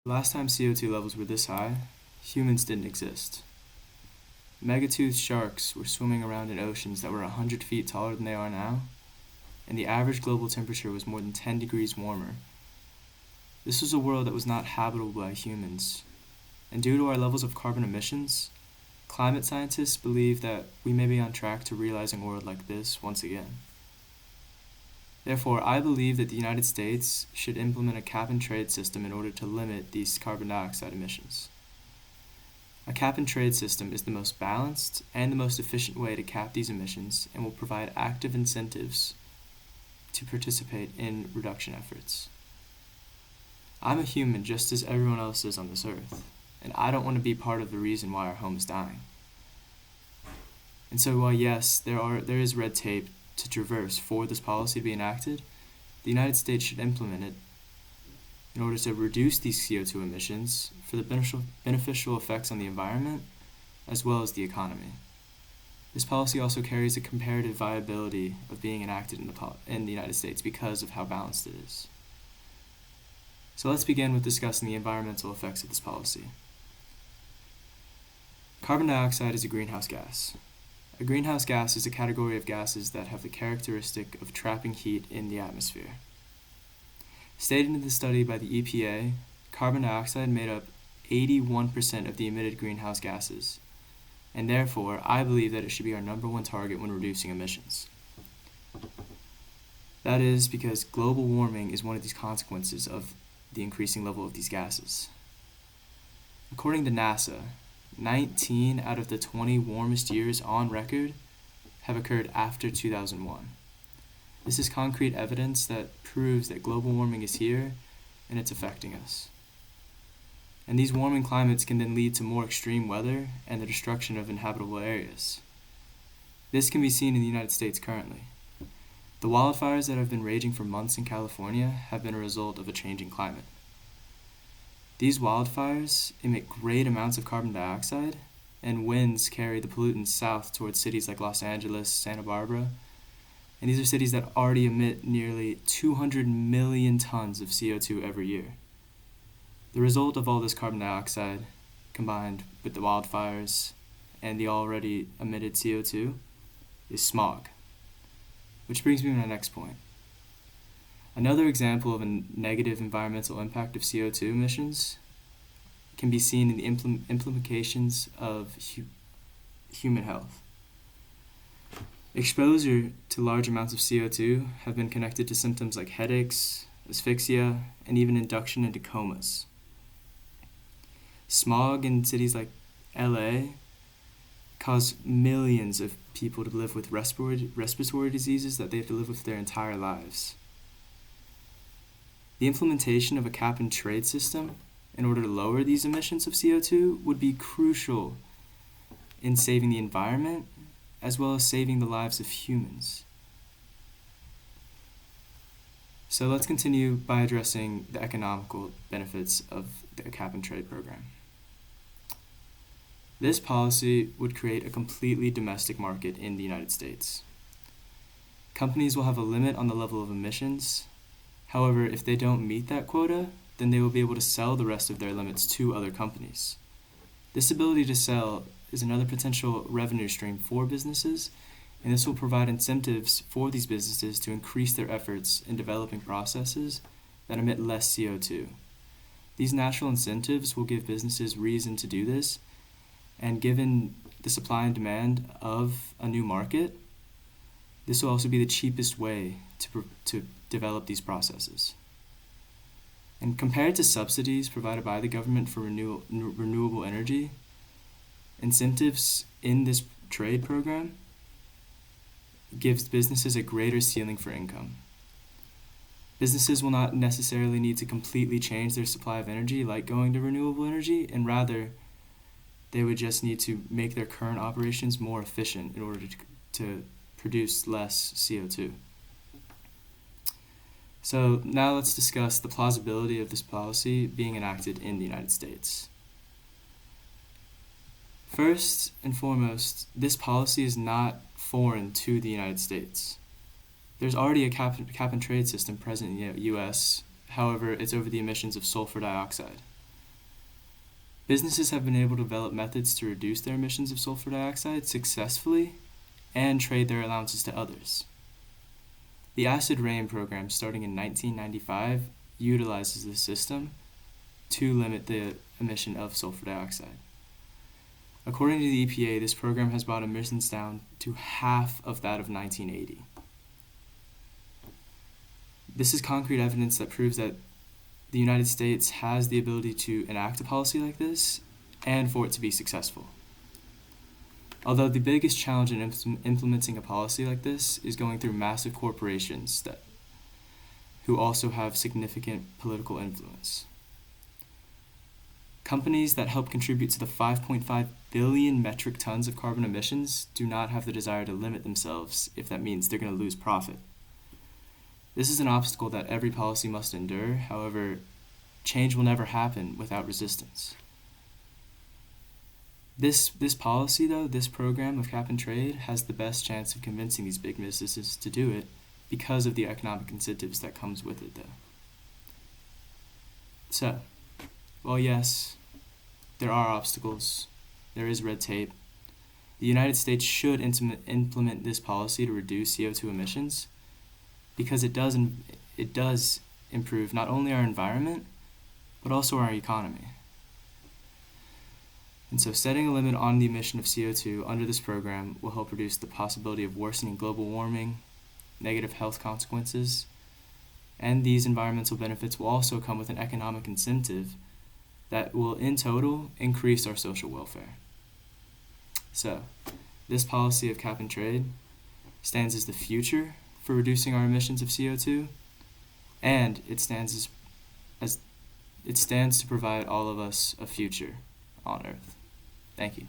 Last time CO2 levels were this high, humans didn't exist. Megatoothed sharks were swimming around in oceans that were 100 feet taller than they are now, and the average global temperature was more than 10 degrees warmer. This was a world that was not habitable by humans, and due to our levels of carbon emissions, climate scientists believe that we may be on track to realizing a world like this once again. Therefore, I believe that the United States should implement a cap-and-trade system in order to limit these carbon dioxide emissions. A cap-and-trade system is the most balanced and the most efficient way to cap these emissions and will provide active incentives to participate in reduction efforts. I'm a human just as everyone else is on this earth, and I don't want to be part of the reason why our home is dying. And so while yes, there is red tape to traverse for this policy to be enacted, the United States should implement it in order to reduce these CO2 emissions for the beneficial effects on the environment as well as the economy. This policy also carries a comparative viability of being enacted in the United States because of how balanced it is. So let's begin with discussing the environmental effects of this policy. Carbon dioxide is a greenhouse gas. A greenhouse gas is a category of gases that have the characteristic of trapping heat in the atmosphere. Stated in the study by the EPA, carbon dioxide made up 81% of the emitted greenhouse gases, and therefore I believe that it should be our number one target when reducing emissions. That is because global warming is one of these consequences of the increasing level of these gases. According to NASA, 19 out of the 20 warmest years on record have occurred after 2001. This is concrete evidence that proves that global warming is here and it's affecting us. And these warming climates can then lead to more extreme weather and the destruction of inhabitable areas. This can be seen in the United States currently. The wildfires that have been raging for months in California have been a result of a changing climate. These wildfires emit great amounts of carbon dioxide, and winds carry the pollutants south towards cities like Los Angeles, Santa Barbara, and these are cities that already emit nearly 200 million tons of CO2 every year. The result of all this carbon dioxide, combined with the wildfires and the already emitted CO2, is smog. Which brings me to my next point. Another example of a negative environmental impact of CO2 emissions can be seen in the implications of human health. Exposure to large amounts of CO2 have been connected to symptoms like headaches, asphyxia, and even induction into comas. Smog in cities like LA cause millions of people to live with respiratory diseases that they have to live with their entire lives. The implementation of a cap-and-trade system in order to lower these emissions of CO2 would be crucial in saving the environment as well as saving the lives of humans. So let's continue by addressing the economical benefits of the cap-and-trade program. This policy would create a completely domestic market in the United States. Companies will have a limit on the level of emissions. However, if they don't meet that quota, then they will be able to sell the rest of their limits to other companies. This ability to sell is another potential revenue stream for businesses, and this will provide incentives for these businesses to increase their efforts in developing processes that emit less CO2. These natural incentives will give businesses reason to do this, and given the supply and demand of a new market, this will also be the cheapest way to develop these processes. And compared to subsidies provided by the government for renewable energy, incentives in this trade program gives businesses a greater ceiling for income. Businesses will not necessarily need to completely change their supply of energy like going to renewable energy, and rather they would just need to make their current operations more efficient in order to produce less CO2. So now let's discuss the plausibility of this policy being enacted in the United States. First and foremost, this policy is not foreign to the United States. There's already a cap and trade system present in the U.S., however, it's over the emissions of sulfur dioxide. Businesses have been able to develop methods to reduce their emissions of sulfur dioxide successfully and trade their allowances to others. The acid rain program, starting in 1995, utilizes this system to limit the emission of sulfur dioxide. According to the EPA, this program has brought emissions down to half of that of 1980. This is concrete evidence that proves that the United States has the ability to enact a policy like this and for it to be successful. Although the biggest challenge in implementing a policy like this is going through massive corporations who also have significant political influence. Companies that help contribute to the 5.5 billion metric tons of carbon emissions do not have the desire to limit themselves if that means they're going to lose profit. This is an obstacle that every policy must endure. However, change will never happen without resistance. This policy, though, this program of cap and trade, has the best chance of convincing these big businesses to do it because of the economic incentives that comes with it, though. So, while yes, there are obstacles, there is red tape, the United States should implement this policy to reduce CO2 emissions because it does improve not only our environment, but also our economy. And so setting a limit on the emission of CO2 under this program will help reduce the possibility of worsening global warming, negative health consequences, and these environmental benefits will also come with an economic incentive that will, in total, increase our social welfare. So, this policy of cap and trade stands as the future for reducing our emissions of CO2, and it stands to provide all of us a future on Earth. Thank you.